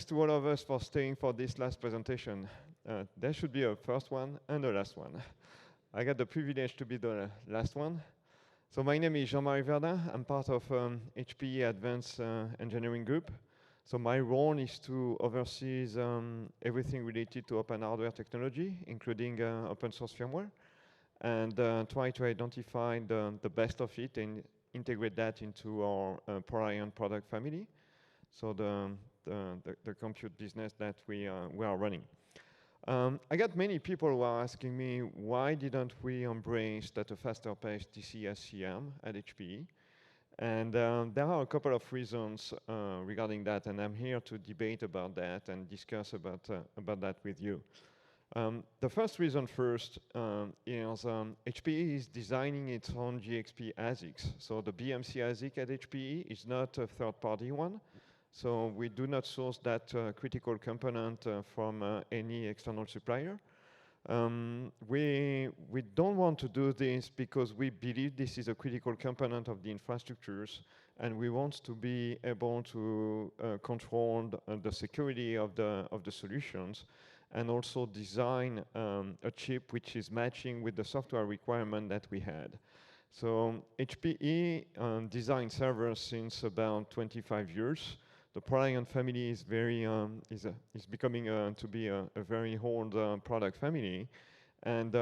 to all of us for staying for this last presentation. There should be a first one and a last one. I got the privilege to be the last one. So my name is Jean-Marie Verdun. I'm part of HPE Advanced Engineering Group. So my role is to oversee everything related to open hardware technology, including open source firmware, and try to identify the best of it and integrate that into our Orion product family. So the compute business that we are running. I got many people who are asking me, why didn't we embrace at a faster pace DC-SCM at HPE? And there are a couple of reasons regarding that, and I'm here to debate about that and discuss about that with you. The first reason first is HPE is designing its own GXP ASICs. So the BMC ASIC at HPE is not a third-party one. So we do not source that critical component from any external supplier. We don't want to do this because we believe this is a critical component of the infrastructures, and we want to be able to control the security of the solutions, and also design a chip which is matching with the software requirement that we had. So HPE designed servers since about 25 years. The Orion family is becoming to be a very old product family, and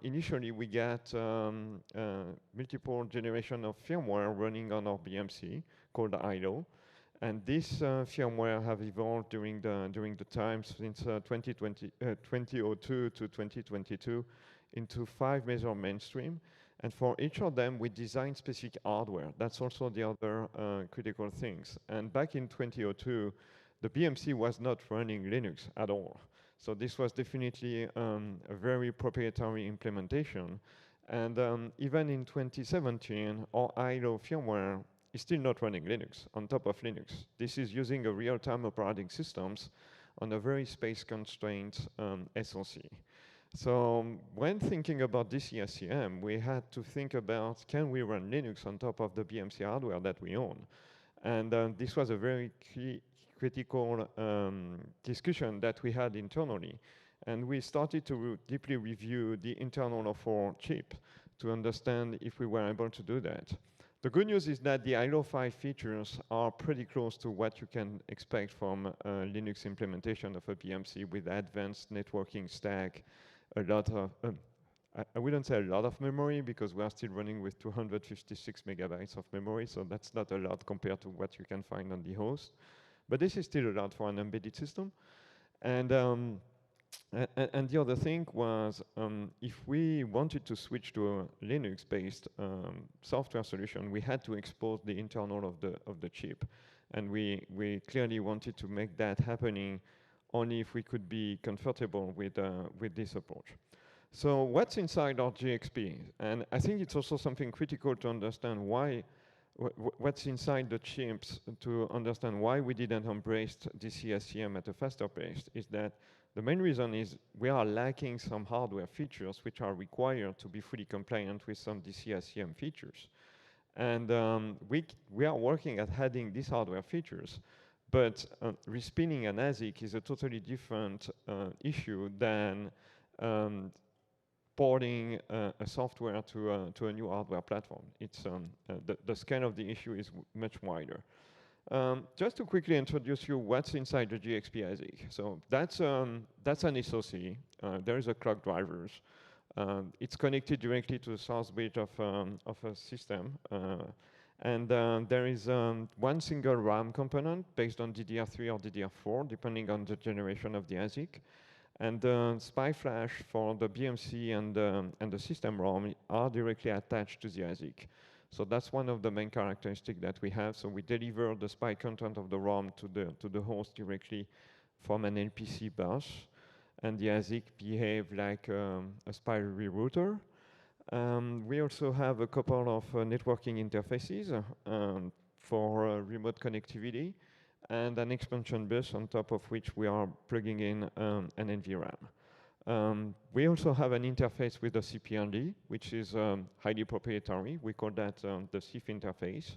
initially we got multiple generation of firmware running on our BMC called ILO, and this firmware have evolved during the time since 2002 to 2022 into 5 major mainstream. And for each of them, we design specific hardware. That's also the other critical things. And back in 2002, the BMC was not running Linux at all. So this was definitely a very proprietary implementation. And even in 2017, our ILO firmware is still not running Linux on top of Linux. This is using a real-time operating systems on a very space-constrained SoC. So when thinking about DC-SCM, we had to think about, can we run Linux on top of the BMC hardware that we own? And this was a very critical discussion that we had internally. And we started to deeply review the internal of our chip to understand if we were able to do that. The good news is that the ILO 5 features are pretty close to what you can expect from a Linux implementation of a BMC with advanced networking stack, a lot of, I wouldn't say a lot of memory because we are still running with 256 megabytes of memory, so that's not a lot compared to what you can find on the host. But this is still a lot for an embedded system. And the other thing was, if we wanted to switch to a Linux-based software solution, we had to expose the internal of the chip. And we clearly wanted to make that happening only if we could be comfortable with this approach. So what's inside our GXP? And I think it's also something critical to understand what's inside the chips to understand why we didn't embrace DC-SCM at a faster pace is that the main reason is we are lacking some hardware features which are required to be fully compliant with some DC-SCM features. And we are working at adding these hardware features. But respinning an ASIC is a totally different issue than porting a software to a new hardware platform. It's the scale of the issue is much wider. Just to quickly introduce you what's inside the GXP ASIC. So that's an SoC. There is a clock drivers. It's connected directly to the source bit of a system. And there is one single RAM component based on DDR3 or DDR4, depending on the generation of the ASIC. And the SPI flash for the BMC and the system ROM are directly attached to the ASIC. So that's one of the main characteristics that we have. So we deliver the SPI content of the ROM to the host directly from an LPC bus. And the ASIC behave like a SPI rerouter. We also have a couple of networking interfaces for remote connectivity and an expansion bus on top of which we are plugging in an NVRAM. We also have an interface with the CPLD, which is highly proprietary. We call that the CIF interface.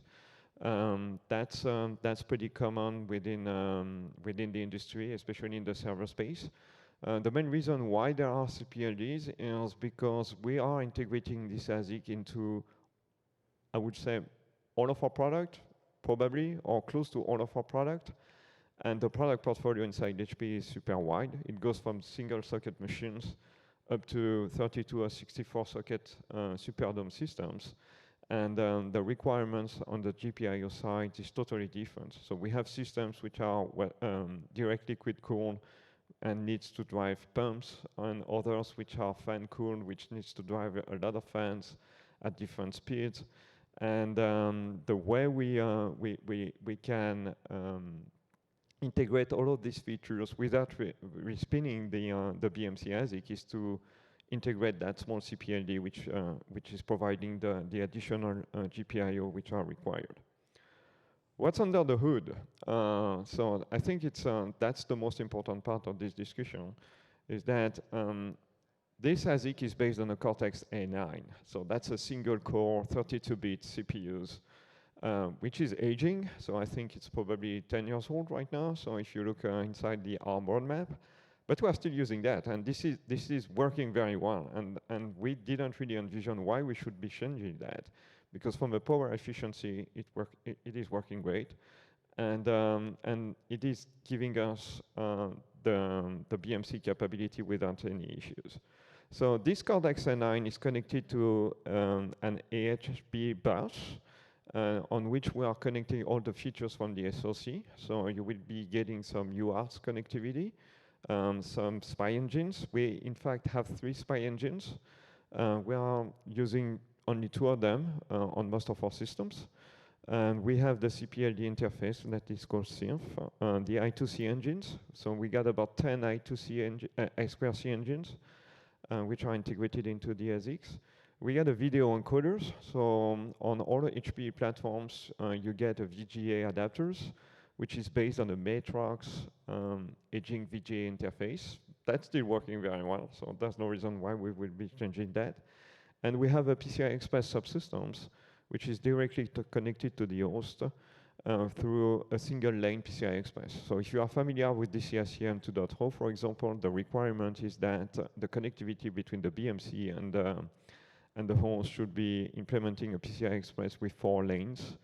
That's pretty common within the industry, especially in the server space. The main reason why there are CPLDs is because we are integrating this ASIC into, I would say, all of our product, probably, or close to all of our product. And the product portfolio inside HP is super wide. It goes from single socket machines up to 32 or 64 socket Superdome systems. And the requirements on the GPIO side is totally different. So we have systems which are direct liquid cooled and needs to drive pumps, and others which are fan cooled, which needs to drive a lot of fans at different speeds. And the way we can integrate all of these features without respinning the BMC ASIC is to integrate that small CPLD which is providing the additional GPIO which are required. What's under the hood? So I think that's the most important part of this discussion, is that this ASIC is based on a Cortex-A9. So that's a single core 32-bit CPUs, which is aging. So I think it's probably 10 years old right now. So if you look inside the ARM roadmap, but we are still using that, and this is working very well. And we didn't really envision why we should be changing that, because from a power efficiency, it is working great, and it is giving us the BMC capability without any issues. So this Cortex-A9 is connected to an AHB bus, on which we are connecting all the features from the SoC. So you will be getting some UARTs connectivity, some spy engines. We, in fact, have 3 spy engines. We are using only 2 of them on most of our systems. And we have the CPLD interface that is called SINF, the I2C engines. So we got about 10 I2C I2C engines, which are integrated into the ASICs. We got a video encoders. So on all the HP platforms, you get a VGA adapters, which is based on a Matrox aging VGA interface. That's still working very well, so there's no reason why we will be changing that. And we have a PCI Express subsystems, which is directly connected to the host through a single lane PCI Express. So if you are familiar with DC-SCM 2.0, for example, the requirement is that the connectivity between the BMC and the host should be implementing a PCI Express with 4 lanes.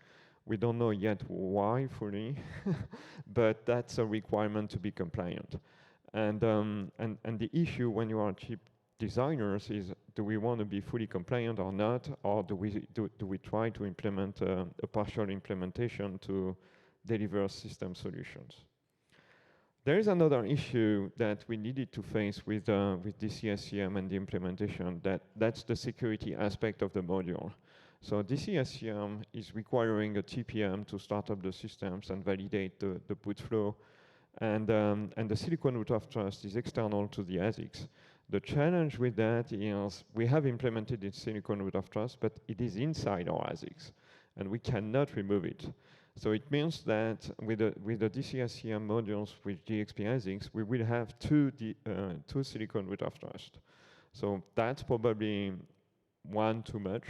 We don't know yet why fully, but that's a requirement to be compliant. And the issue when you are chip designers is, do we want to be fully compliant or not, or do we try to implement a partial implementation to deliver system solutions? There is another issue that we needed to face with DC-SCM and the implementation. That's the security aspect of the module. So DC-SCM is requiring a TPM to start up the systems and validate the boot flow, and the silicon root of trust is external to the ASICs. The challenge with that is we have implemented the silicon root of trust, but it is inside our ASICs, and we cannot remove it. So it means that with the DC-SCM modules with GXP ASICs, we will have two silicon root of trust. So that's probably one too much,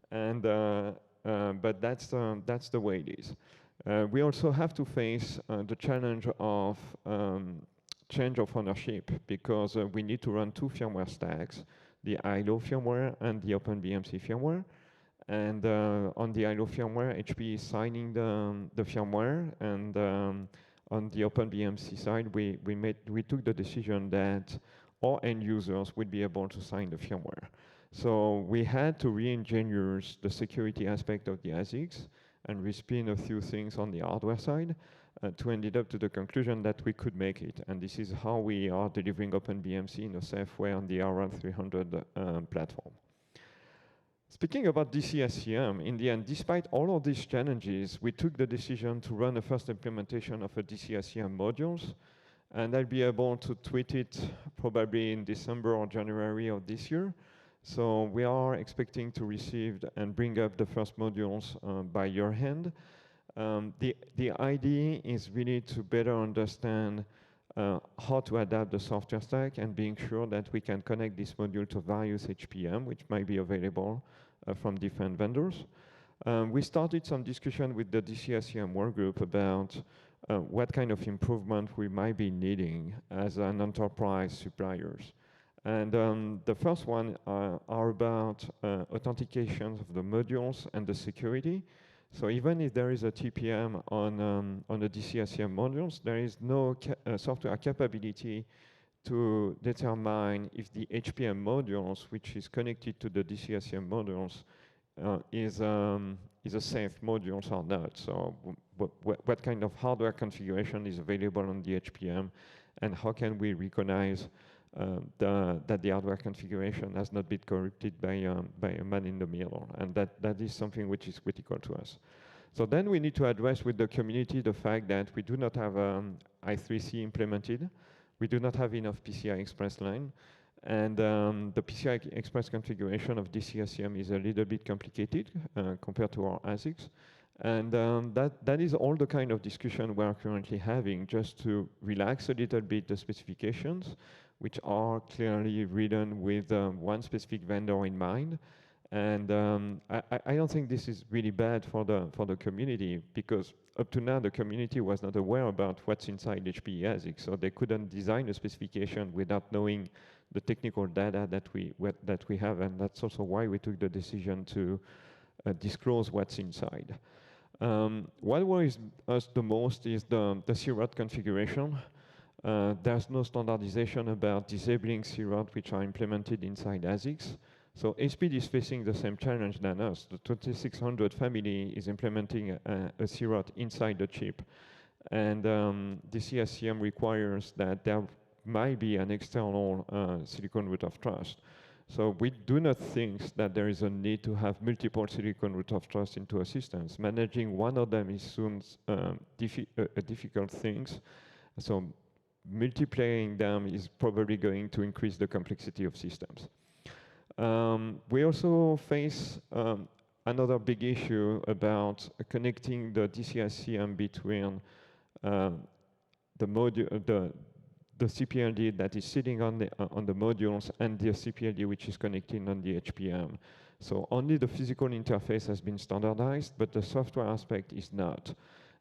and but that's the way it is. We also have to face the challenge of change of ownership, because we need to run 2 firmware stacks, the ILO firmware and the OpenBMC firmware. And on the ILO firmware, HP is signing the firmware, and on the OpenBMC side, we took the decision that all end users would be able to sign the firmware. So we had to re-engineer the security aspect of the ASICs and respin a few things on the hardware side to end up to the conclusion that we could make it. And this is how we are delivering OpenBMC in a safe way on the RL300 platform. Speaking about DC-SCM, in the end, despite all of these challenges, we took the decision to run a first implementation of a DC-SCM modules, and I'll be able to tweet it probably in December or January of this year. So we are expecting to receive and bring up the first modules by year end. The idea is really to better understand how to adapt the software stack and being sure that we can connect this module to various HPM, which might be available from different vendors. We started some discussion with the DC-SCM work group about what kind of improvement we might be needing as an enterprise suppliers. And the first one are about authentication of the modules and the security. So even if there is a TPM on the DC-SCM modules, there is no software capability to determine if the HPM modules, which is connected to the DC-SCM modules, is a safe modules or not. So what kind of hardware configuration is available on the HPM, and how can we recognize that the hardware configuration has not been corrupted by a man in the middle, and that is something which is critical to us. So then we need to address with the community the fact that we do not have I3C implemented, we do not have enough PCI Express line, and the PCI Express configuration of DC-SCM is a little bit complicated compared to our ASICs. And that is all the kind of discussion we are currently having, just to relax a little bit the specifications, which are clearly written with one specific vendor in mind. And I don't think this is really bad for the community, because up to now the community was not aware about what's inside HPE ASIC, so they couldn't design a specification without knowing the technical data that we have, and that's also why we took the decision to disclose what's inside. What worries us the most is the CROT configuration. There's no standardization about disabling CROT which are implemented inside ASICs. So SPID is facing the same challenge than us. The 2600 family is implementing a CROT inside the chip. And DC-SCM requires that there might be an external silicon root of trust. So we do not think that there is a need to have multiple silicon root of trust into a system. Managing one of them is soon a difficult thing. So multiplying them is probably going to increase the complexity of systems. We also face another big issue about connecting the DC-SCM between the CPLD that is sitting on the modules and the CPLD which is connecting on the HPM. So only the physical interface has been standardized, but the software aspect is not.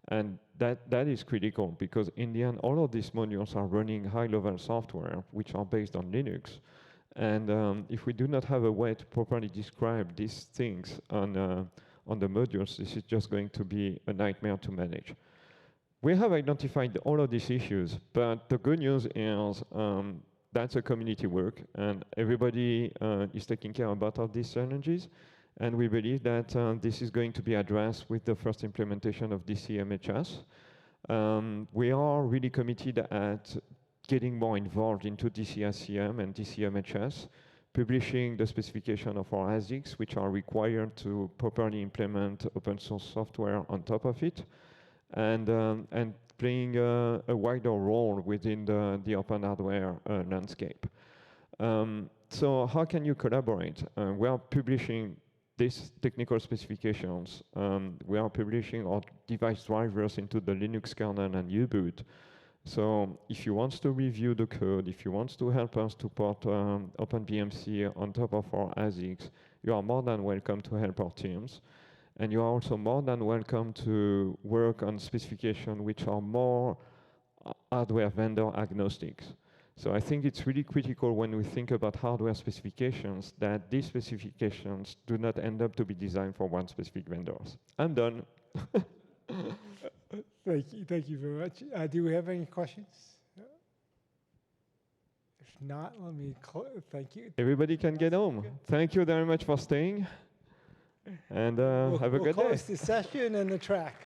And that is critical, because in the end, all of these modules are running high-level software, which are based on Linux. And if we do not have a way to properly describe these things on the modules, this is just going to be a nightmare to manage. We have identified all of these issues, but the good news is that's a community work, and everybody is taking care about all these challenges. And we believe that this is going to be addressed with the first implementation of DC-MHS. We are really committed at getting more involved into DC-SCM and DC-MHS, publishing the specification of our ASICs, which are required to properly implement open source software on top of it, and playing a wider role within the open hardware landscape. So how can you collaborate? We are publishing these technical specifications. We are publishing our device drivers into the Linux kernel and U-boot. So if you want to review the code, if you want to help us to port OpenBMC on top of our ASICs, you are more than welcome to help our teams. And you are also more than welcome to work on specifications which are more hardware vendor agnostic. So I think it's really critical when we think about hardware specifications that these specifications do not end up to be designed for one specific vendor. I'm done. Thank you very much. Do we have any questions? If not, let me thank you. Everybody can get home. Thank you very much for staying, and have a good day. We'll close the session and the track.